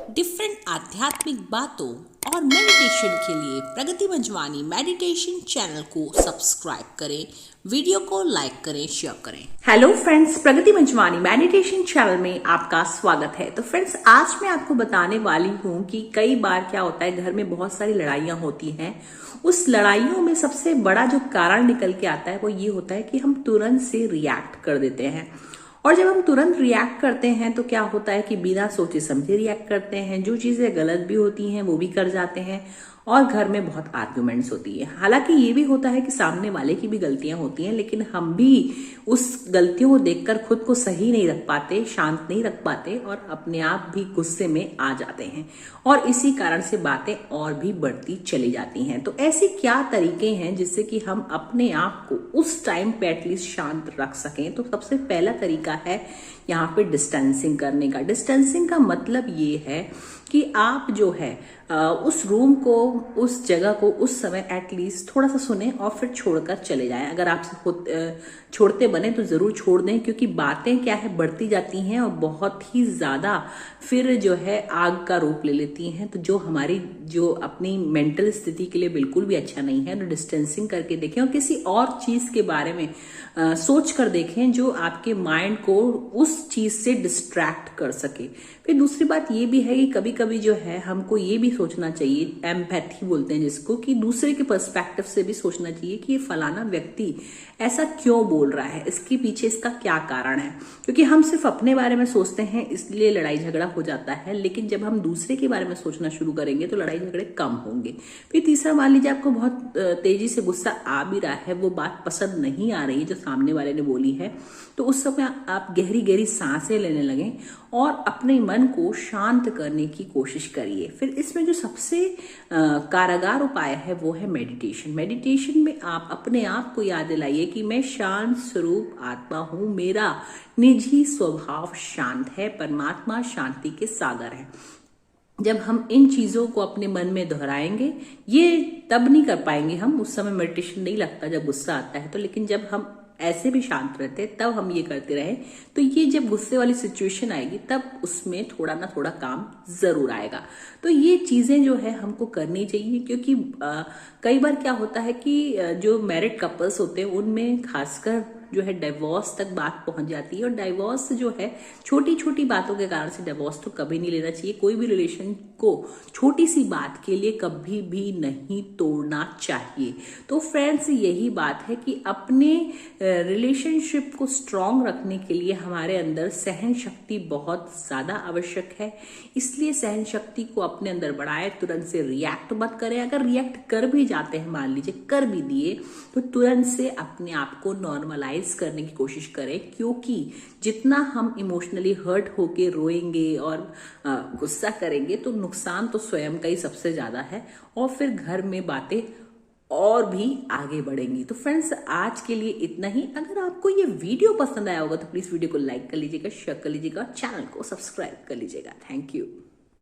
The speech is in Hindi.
डिफरेंट आध्यात्मिक बातों और मेडिटेशन के लिए प्रगति मंजवानी मेडिटेशन चैनल को सब्सक्राइब करें, वीडियो को लाइक करें, शेयर करें। हेलो फ्रेंड्स, प्रगति मंजवानी मेडिटेशन चैनल में आपका स्वागत है। तो फ्रेंड्स, आज मैं आपको बताने वाली हूँ कि कई बार क्या होता है, घर में बहुत सारी लड़ाइयाँ होती हैं। उस लड़ाइयों में सबसे बड़ा जो कारण निकल के आता है वो ये होता है कि हम तुरंत से रिएक्ट कर देते हैं। और जब हम तुरंत रिएक्ट करते हैं तो क्या होता है कि बिना सोचे समझे रिएक्ट करते हैं, जो चीजें गलत भी होती हैं वो भी कर जाते हैं और घर में बहुत आर्ग्यूमेंट्स होती है। हालांकि ये भी होता है कि सामने वाले की भी गलतियां होती हैं, लेकिन हम भी उस गलतियों को देखकर खुद को सही नहीं रख पाते, शांत नहीं रख पाते और अपने आप भी गुस्से में आ जाते हैं और इसी कारण से बातें और भी बढ़ती चली जाती हैं। तो ऐसे क्या तरीके हैं जिससे कि हम अपने आप को उस टाइम पे एटलीस्ट शांत रख सकें? तो सबसे पहला तरीका है यहाँ पे डिस्टेंसिंग करने का। डिस्टेंसिंग का मतलब ये है कि आप जो है उस रूम को, उस जगह को उस समय एटलीस्ट थोड़ा सा सुने और फिर छोड़कर चले जाएं। अगर आपसे छोड़ते बने तो जरूर छोड़ दें, क्योंकि बातें क्या है बढ़ती जाती हैं और बहुत ही ज्यादा फिर जो है आग का रूप ले लेती हैं, तो जो हमारी जो अपनी मेंटल स्थिति के लिए बिल्कुल भी अच्छा नहीं है। तो डिस्टेंसिंग करके देखें और किसी और चीज के बारे में सोच कर देखें जो आपके माइंड को उस चीज से डिस्ट्रैक्ट कर सके। फिर दूसरी बात ये भी है कि कभी कभी जो है हमको ये भी सोचना चाहिए, एम्पैथी बोलते हैं जिसको, कि दूसरे के पर्सपेक्टिव से भी सोचना चाहिए कि ये फलाना व्यक्ति ऐसा क्यों बोल रहा है, इसके पीछे इसका क्या कारण है। क्योंकि हम सिर्फ अपने बारे में सोचते हैं इसलिए लड़ाई झगड़ा हो जाता है, लेकिन जब हम दूसरे के बारे में सोचना शुरू करेंगे तो लड़ाई झगड़े कम होंगे। फिर तीसरा, मान लीजिए आपको बहुत तेजी से गुस्सा आ भी रहा है, वो बात पसंद नहीं आ रही जो सामने वाले ने बोली है, तो उस समय आप गहरी गहरी सांसें लेने लगें और अपने मन को शांत करने की कोशिश करिए। फिर इसमें जो सबसे कारगर उपाय है वो है मेडिटेशन। मेडिटेशन में आप अपने आप को याद दिलाइए कि मैं शांत स्वरूप आत्मा हूं, मेरा निजी स्वभाव शांत है, परमात्मा शांति के सागर है। जब हम इन चीजों को अपने मन में दोहराएंगे, ये तब नहीं कर पाएंगे हम, उस समय मेडिटेशन नहीं लगता जब गुस्सा आता है तो, लेकिन जब हम ऐसे भी शांत रहते हैं तब हम ये करते रहे तो ये जब गुस्से वाली सिचुएशन आएगी तब उसमें थोड़ा ना थोड़ा काम जरूर आएगा। तो ये चीजें जो है हमको करनी चाहिए, क्योंकि कई बार क्या होता है कि जो मैरिड कपल्स होते हैं उनमें खासकर जो है डिवोर्स तक बात पहुंच जाती है। और डिवोर्स जो है छोटी छोटी बातों के कारण से डिवोर्स तो कभी नहीं लेना चाहिए। कोई भी रिलेशन को छोटी सी बात के लिए कभी भी नहीं तोड़ना चाहिए। तो फ्रेंड्स, यही बात है कि अपने रिलेशनशिप को स्ट्रांग रखने के लिए हमारे अंदर सहन शक्ति बहुत ज्यादा आवश्यक है। इसलिए सहन शक्ति को अपने अंदर बढ़ाए, तुरंत से रिएक्ट मत करें। अगर रिएक्ट कर भी जाते हैं, मान लीजिए कर भी दिए, तो तुरंत से अपने आप को नॉर्मलाइज करने की कोशिश करें, क्योंकि जितना हम इमोशनली हर्ट होके रोएंगे और गुस्सा करेंगे तो नुकसान तो स्वयं का ही सबसे ज्यादा है और फिर घर में बातें और भी आगे बढ़ेंगी। तो फ्रेंड्स, आज के लिए इतना ही। अगर आपको ये वीडियो पसंद आया होगा तो प्लीज वीडियो को लाइक कर लीजिएगा, शेयर कर लीजिएगा, चैनल को सब्सक्राइब कर लीजिएगा। Thank you.